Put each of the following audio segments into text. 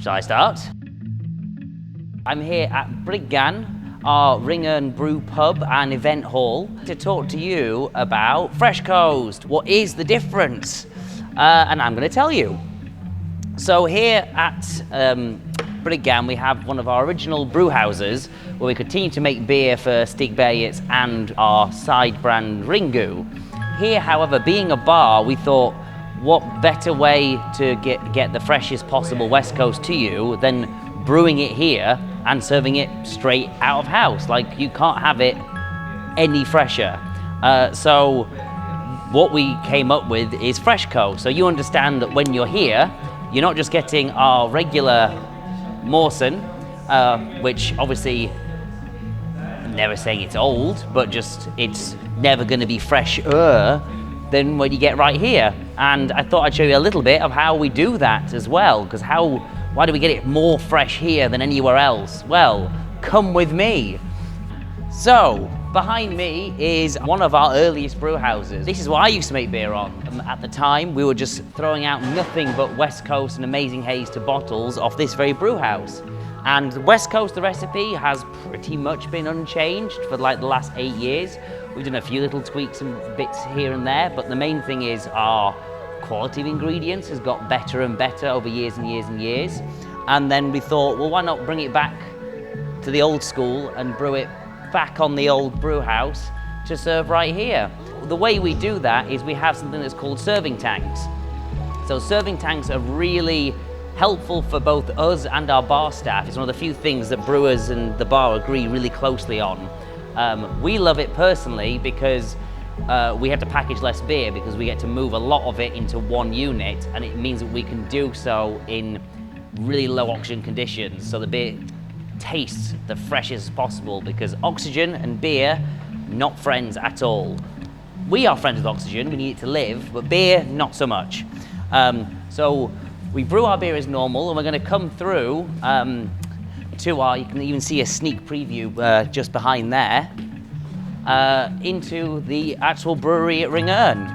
Shall I start? I'm here at Bryggan, our Ringern Brew Pub and Event Hall, to talk to you about Fresh Coast. What is the difference? And I'm going to tell you. So here at Bryggan, we have one of our original brew houses where we continue to make beer for Stigbergets and our side brand Ringu. Here, however, being a bar, we thought, what better way to get the freshest possible West Coast to you than brewing it here and serving it straight out of house? Like, you can't have it any fresher. So what we came up with is Fresh Coast. So you understand that when you're here, you're not just getting our regular Mawson, which obviously, never saying it's old, but just it's never going to be fresher than what you get right here. And I thought I'd show you a little bit of how we do that as well, because why do we get it more fresh here than anywhere else? Well, come with me. So, behind me is one of our earliest brew houses. This is what I used to make beer on. At the time, we were just throwing out nothing but West Coast and Amazing Haze to bottles off this very brew house. And West Coast, the recipe, has pretty much been unchanged for like the last 8 years. We've done a few little tweaks and bits here and there, but the main thing is our quality of ingredients has got better and better over years and years and years. And then we thought, well, why not bring it back to the old school and brew it back on the old brew house to serve right here. The way we do that is we have something that's called serving tanks. So serving tanks are really helpful for both us and our bar staff. It's one of the few things that brewers and the bar agree really closely on. We love it personally because we have to package less beer because we get to move a lot of it into one unit, and it means that we can do so in really low oxygen conditions, so the beer tastes the freshest possible, because oxygen and beer, not friends at all. We are friends with oxygen, we need it to live, but beer, not so much. So we brew our beer as normal, and we're going to come through to our, you can even see a sneak preview just behind there, into the actual brewery at Ringern.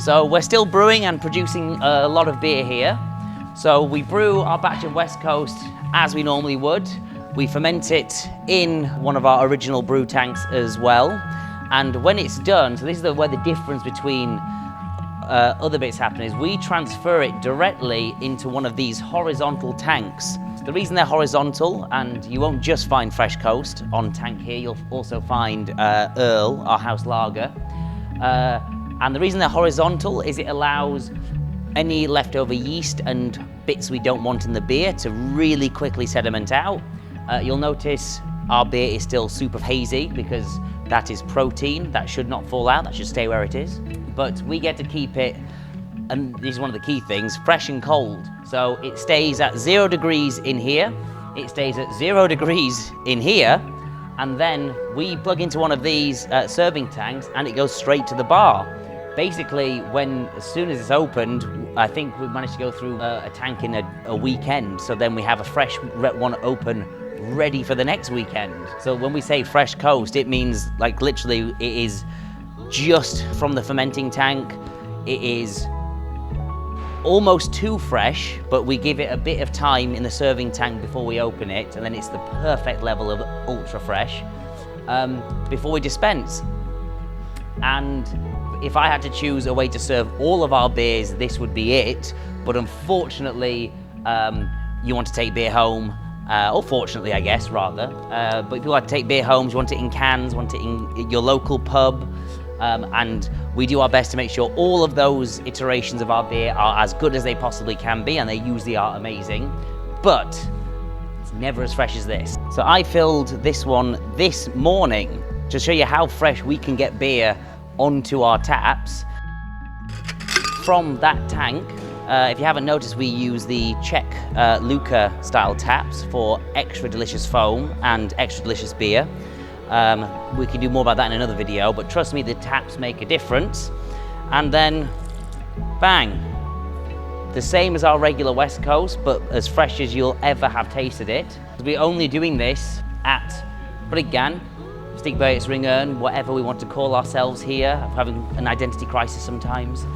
So we're still brewing and producing a lot of beer here. So we brew our batch of West Coast as we normally would. We ferment it in one of our original brew tanks as well. And when it's done, so this is where the difference between other bits happen, is we transfer it directly into one of these horizontal tanks. The reason they're horizontal, and you won't just find Fresh Coast on tank here, you'll also find Earl, our house lager. And the reason they're horizontal is it allows any leftover yeast and bits we don't want in the beer to really quickly sediment out. You'll notice our beer is still super hazy because that is protein. That should not fall out, that should stay where it is. But we get to keep it, and this is one of the key things, fresh and cold. So it stays at 0 degrees in here, it stays at 0 degrees in here, and then we plug into one of these serving tanks and it goes straight to the bar. Basically, as soon as it's opened, I think we've managed to go through a tank in a weekend, so then we have a fresh one open ready for the next weekend. So when we say Fresh Coast, it means like literally it is just from the fermenting tank. It is almost too fresh, but we give it a bit of time in the serving tank before we open it, and then it's the perfect level of ultra fresh before we dispense. And if I had to choose a way to serve all of our beers, this would be it. But unfortunately, you want to take beer home, or fortunately, I guess, rather. But if you want to take beer home, you want it in cans, want it in your local pub, and we do our best to make sure all of those iterations of our beer are as good as they possibly can be, and they usually are amazing. But it's never as fresh as this. So I filled this one this morning to show you how fresh we can get beer onto our taps from that tank. If you haven't noticed, we use the Czech Luka style taps for extra delicious foam and extra delicious beer. We can do more about that in another video, but trust me, the taps make a difference. And then, bang, the same as our regular West Coast, but as fresh as you'll ever have tasted it. We're only doing this at Bryggan, Stigbergets, Ringern, whatever we want to call ourselves here, having an identity crisis sometimes.